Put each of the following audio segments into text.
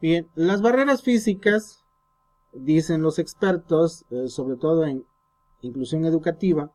Bien, las barreras físicas, dicen los expertos, sobre todo en inclusión educativa,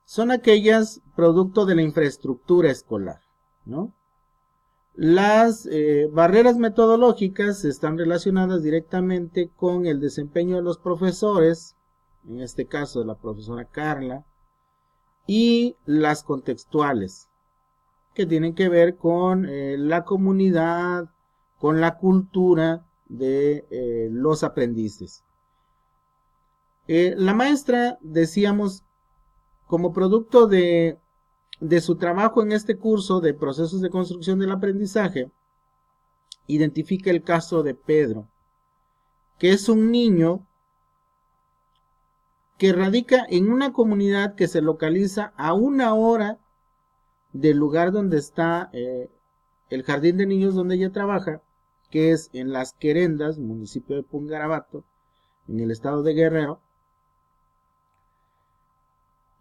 son aquellas producto de la infraestructura escolar, ¿no? Las barreras metodológicas están relacionadas directamente con el desempeño de los profesores, en este caso de la profesora Carla, y las contextuales, que tienen que ver con la comunidad, con la cultura de los aprendices. La maestra, decíamos, como producto de su trabajo en este curso de procesos de construcción del aprendizaje, identifica el caso de Pedro, que es un niño que radica en una comunidad que se localiza a 1 hora del lugar donde está el jardín de niños donde ella trabaja, que es en Las Querendas, municipio de Pungarabato, en el estado de Guerrero.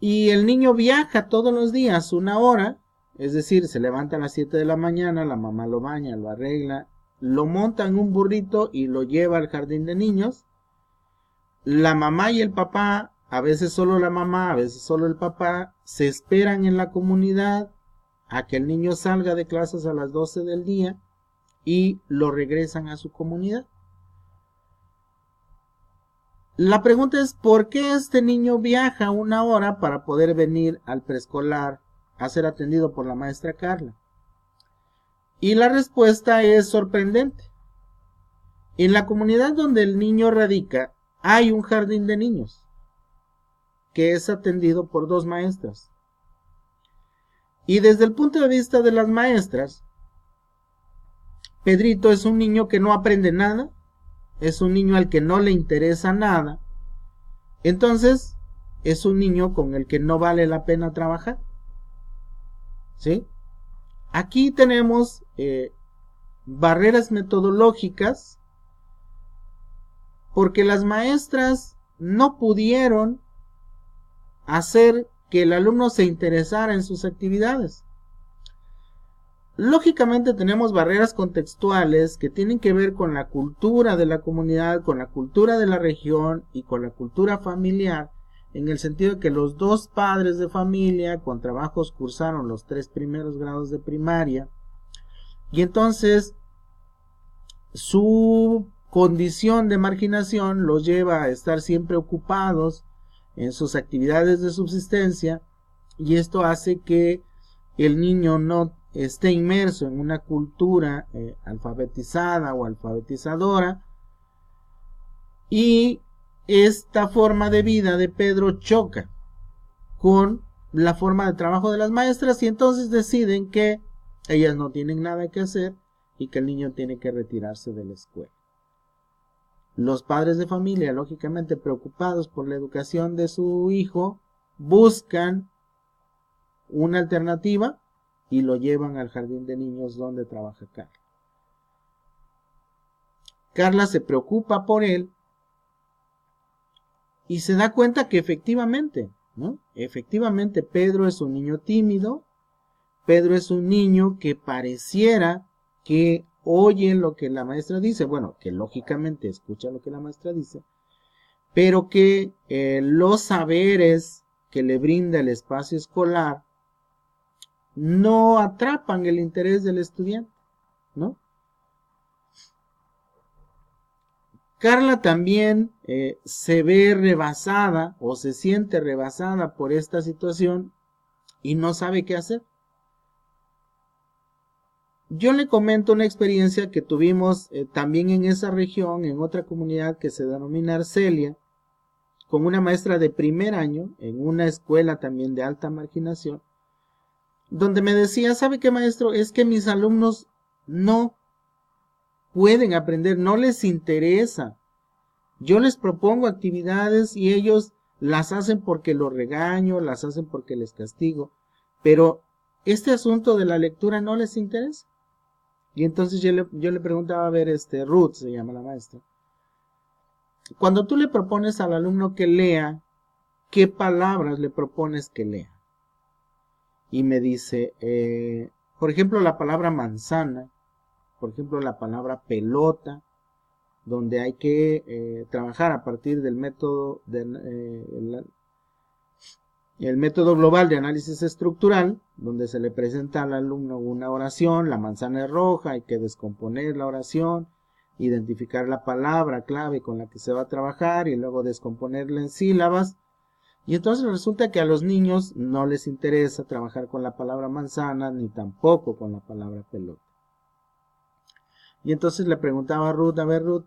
Y el niño viaja todos los días 1 hora, es decir, se levanta a las 7 de la mañana, la mamá lo baña, lo arregla, lo monta en un burrito y lo lleva al jardín de niños. La mamá y el papá, a veces solo la mamá, a veces solo el papá, se esperan en la comunidad a que el niño salga de clases a las 12 del día y lo regresan a su comunidad. La pregunta es, ¿por qué este niño viaja 1 hora para poder venir al preescolar a ser atendido por la maestra Carla? Y la respuesta es sorprendente. En la comunidad donde el niño radica hay un jardín de niños que es atendido por 2 maestras. Y desde el punto de vista de las maestras, Pedrito es un niño que no aprende nada, es un niño al que no le interesa nada, entonces es un niño con el que no vale la pena trabajar. ¿Sí? Aquí tenemos barreras metodológicas porque las maestras no pudieron hacer que el alumno se interesara en sus actividades. Lógicamente tenemos barreras contextuales que tienen que ver con la cultura de la comunidad, con la cultura de la región y con la cultura familiar, en el sentido de que los 2 padres de familia con trabajos cursaron los 3 primeros grados de primaria y entonces su condición de marginación los lleva a estar siempre ocupados en sus actividades de subsistencia y esto hace que el niño no esté inmerso en una cultura alfabetizada o alfabetizadora, y esta forma de vida de Pedro choca con la forma de trabajo de las maestras y entonces deciden que ellas no tienen nada que hacer y que el niño tiene que retirarse de la escuela. Los padres de familia, lógicamente preocupados por la educación de su hijo, buscan una alternativa y lo llevan al jardín de niños donde trabaja Carla. Carla se preocupa por él y se da cuenta que efectivamente, ¿no? Efectivamente Pedro es un niño tímido, Pedro es un niño que pareciera que oye lo que la maestra dice, bueno, que lógicamente escucha lo que la maestra dice, pero que los saberes que le brinda el espacio escolar no atrapan el interés del estudiante, ¿no? Carla también se ve rebasada o se siente rebasada por esta situación y no sabe qué hacer. Yo le comento una experiencia que tuvimos también en esa región, en otra comunidad que se denomina Arcelia, con una maestra de primer año, en una escuela también de alta marginación, donde me decía, ¿sabe qué, maestro? Es que mis alumnos no pueden aprender, no les interesa. Yo les propongo actividades y ellos las hacen porque los regaño, las hacen porque les castigo, pero este asunto de la lectura no les interesa. Y entonces yo le preguntaba, a ver, Ruth se llama la maestra, cuando tú le propones al alumno que lea, ¿qué palabras le propones que lea? Y me dice, por ejemplo, la palabra manzana por ejemplo, la palabra pelota, donde hay que trabajar a partir del método el método global de análisis estructural, donde se le presenta al alumno una oración, la manzana es roja, hay que descomponer la oración, identificar la palabra clave con la que se va a trabajar y luego descomponerla en sílabas. Y entonces resulta que a los niños no les interesa trabajar con la palabra manzana ni tampoco con la palabra pelota. Y entonces le preguntaba a Ruth, a ver Ruth,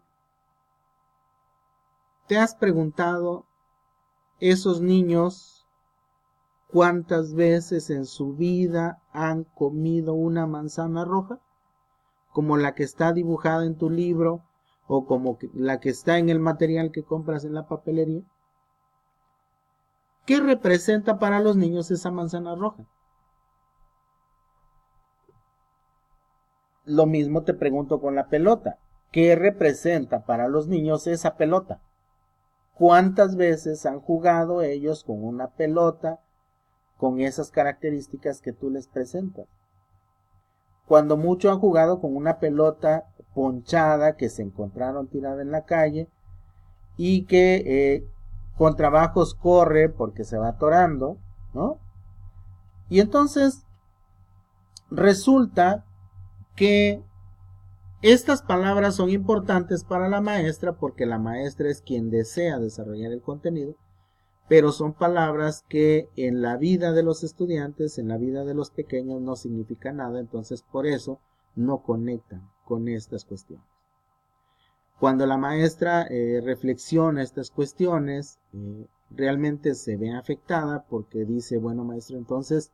¿te has preguntado esos niños cuántas veces en su vida han comido una manzana roja? Como la que está dibujada en tu libro o como la que está en el material que compras en la papelería. ¿Qué representa para los niños esa manzana roja? Lo mismo te pregunto con la pelota. ¿Qué representa para los niños esa pelota? ¿Cuántas veces han jugado ellos con una pelota con esas características que tú les presentas? Cuando mucho han jugado con una pelota ponchada que se encontraron tirada en la calle y que con trabajos corre porque se va atorando, ¿no? Y entonces resulta que estas palabras son importantes para la maestra porque la maestra es quien desea desarrollar el contenido, pero son palabras que en la vida de los estudiantes, en la vida de los pequeños no significan nada, entonces por eso no conectan con estas cuestiones. Cuando la maestra reflexiona estas cuestiones, realmente se ve afectada porque dice, bueno maestro, entonces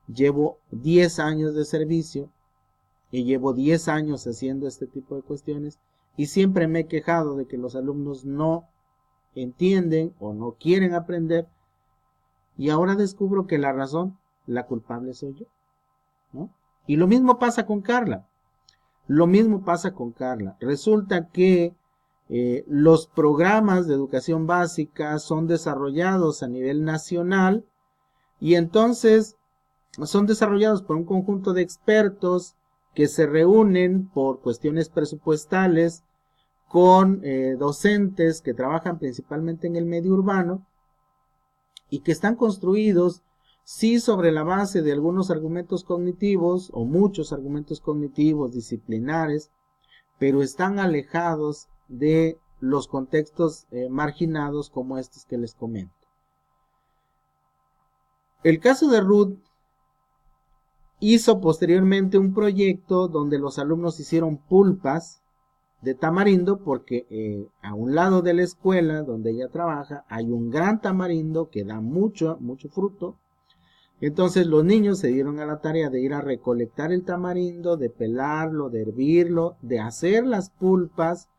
llevo 10 años de servicio y llevo 10 años haciendo este tipo de cuestiones y siempre me he quejado de que los alumnos no entienden o no quieren aprender y ahora descubro que la razón, la culpable soy yo, ¿no? Y lo mismo pasa con Carla. Resulta que los programas de educación básica son desarrollados a nivel nacional y entonces son desarrollados por un conjunto de expertos que se reúnen por cuestiones presupuestales con docentes que trabajan principalmente en el medio urbano y que están construidos sí sobre la base de algunos argumentos cognitivos o muchos argumentos cognitivos disciplinares, pero están alejados de los contextos marginados como estos que les comento. El caso de Ruth hizo posteriormente un proyecto donde los alumnos hicieron pulpas de tamarindo porque a un lado de la escuela donde ella trabaja hay un gran tamarindo que da mucho fruto. Entonces los niños se dieron a la tarea de ir a recolectar el tamarindo, de pelarlo, de hervirlo, de hacer las pulpas,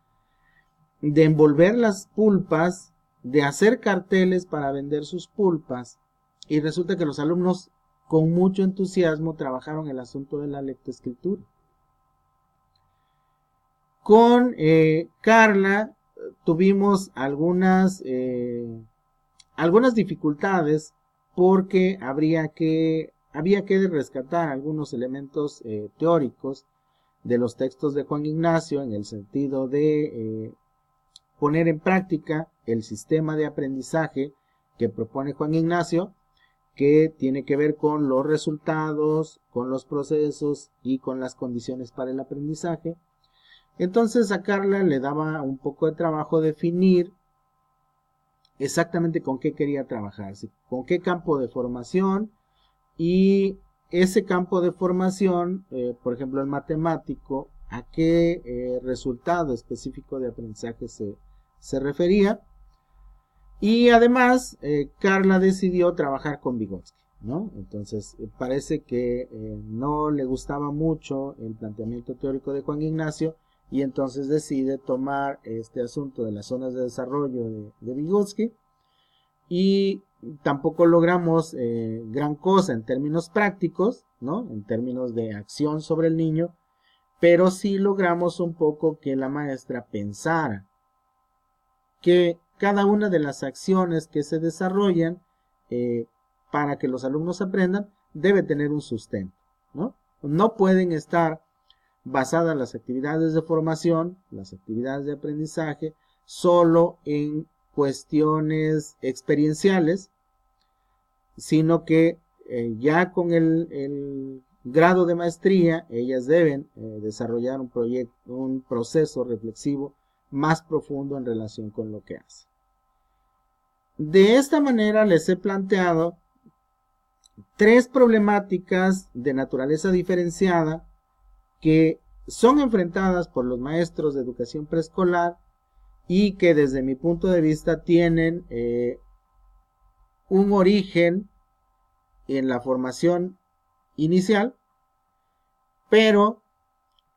de envolver las pulpas, de hacer carteles para vender sus pulpas. Y resulta que los alumnos con mucho entusiasmo trabajaron el asunto de la lectoescritura. Con Carla tuvimos algunas dificultades porque había que rescatar algunos elementos teóricos de los textos de Juan Ignacio en el sentido de poner en práctica el sistema de aprendizaje que propone Juan Ignacio, que tiene que ver con los resultados, con los procesos y con las condiciones para el aprendizaje. Entonces a Carla le daba un poco de trabajo definir exactamente con qué quería trabajar, con qué campo de formación, y ese campo de formación, por ejemplo el matemático, a qué resultado específico de aprendizaje se refería. Y además Carla decidió trabajar con Vygotsky, ¿no? Entonces parece que no le gustaba mucho el planteamiento teórico de Juan Ignacio y entonces decide tomar este asunto de las zonas de desarrollo de Vygotsky, y tampoco logramos gran cosa en términos prácticos, ¿no? En términos de acción sobre el niño, pero sí logramos un poco que la maestra pensara que cada una de las acciones que se desarrollan para que los alumnos aprendan debe tener un sustento, ¿no? No pueden estar basadas las actividades de formación, las actividades de aprendizaje, solo en cuestiones experienciales, sino que ya con el grado de maestría, ellas deben desarrollar un proceso reflexivo más profundo en relación con lo que hacen. De esta manera les he planteado 3 problemáticas de naturaleza diferenciada que son enfrentadas por los maestros de educación preescolar y que desde mi punto de vista tienen un origen en la formación inicial, pero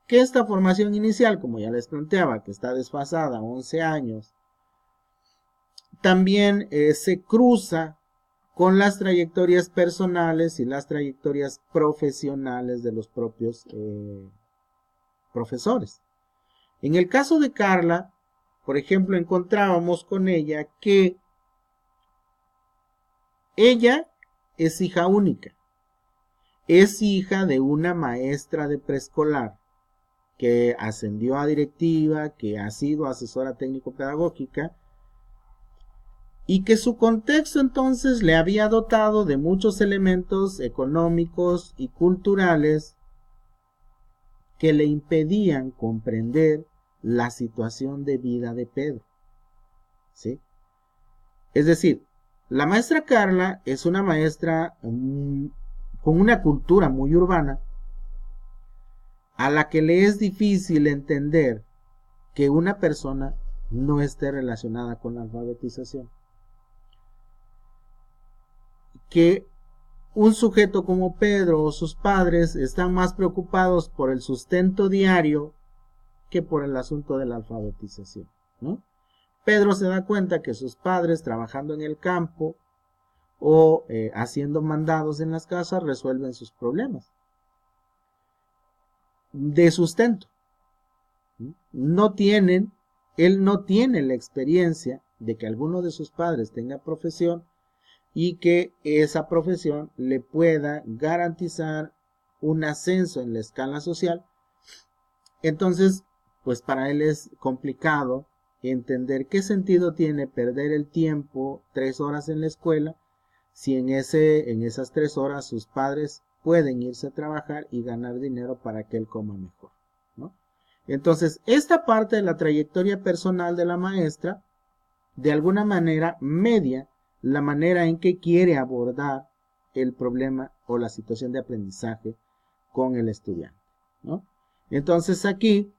que esta formación inicial, como ya les planteaba, que está desfasada 11 años, también se cruza con las trayectorias personales y las trayectorias profesionales de los propios profesores. En el caso de Carla, por ejemplo, encontrábamos con ella que ella es hija única. Es hija de una maestra de preescolar que ascendió a directiva, que ha sido asesora técnico-pedagógica y que su contexto entonces le había dotado de muchos elementos económicos y culturales que le impedían comprender la situación de vida de Pedro. ¿Sí? Es decir, la maestra Carla es una maestra con una cultura muy urbana, a la que le es difícil entender que una persona no esté relacionada con la alfabetización. Que un sujeto como Pedro o sus padres están más preocupados por el sustento diario que por el asunto de la alfabetización, ¿no? Pedro se da cuenta que sus padres, trabajando en el campo o haciendo mandados en las casas, resuelven sus problemas de sustento. Él no tiene la experiencia de que alguno de sus padres tenga profesión y que esa profesión le pueda garantizar un ascenso en la escala social. Entonces, pues para él es complicado entender qué sentido tiene perder el tiempo 3 horas en la escuela si en esas 3 horas sus padres pueden irse a trabajar y ganar dinero para que él coma mejor, ¿no? Entonces, esta parte de la trayectoria personal de la maestra, de alguna manera, media la manera en que quiere abordar el problema o la situación de aprendizaje con el estudiante, ¿no? Entonces, aquí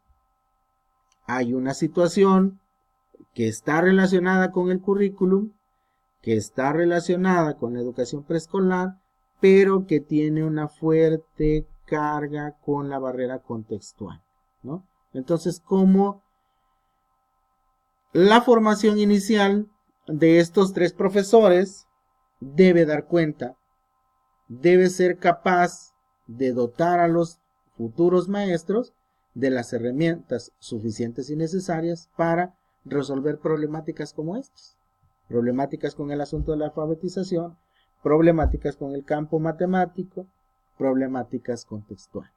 hay una situación que está relacionada con el currículum, que está relacionada con la educación preescolar, pero que tiene una fuerte carga con la barrera contextual, ¿no? Entonces, como la formación inicial de estos 3 profesores debe dar cuenta, debe ser capaz de dotar a los futuros maestros de las herramientas suficientes y necesarias para resolver problemáticas como estas. Problemáticas con el asunto de la alfabetización, problemáticas con el campo matemático, problemáticas contextuales.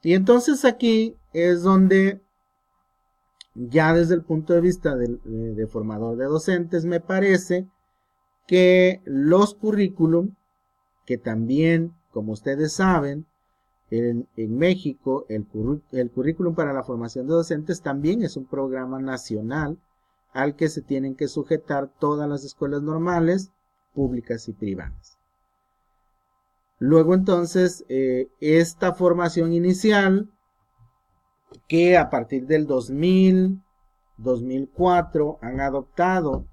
Y entonces aquí es donde ya desde el punto de vista de formador de docentes me parece que los currículum, que también, como ustedes saben, en México el currículum para la formación de docentes también es un programa nacional al que se tienen que sujetar todas las escuelas normales, públicas y privadas. Luego entonces, esta formación inicial, que a partir del 2004 han adoptado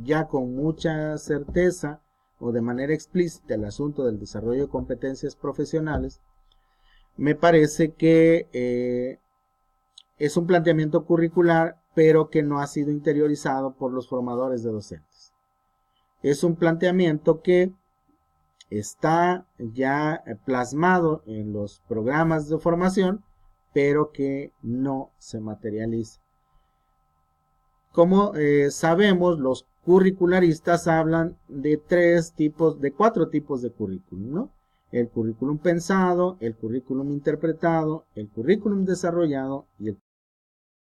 ya con mucha certeza o de manera explícita el asunto del desarrollo de competencias profesionales, me parece que es un planteamiento curricular, pero que no ha sido interiorizado por los formadores de docentes. Es un planteamiento que está ya plasmado en los programas de formación, pero que no se materializa. Como sabemos, los curricularistas hablan de 4 tipos de currículum, ¿no? el currículum pensado, el currículum interpretado, el currículum desarrollado y el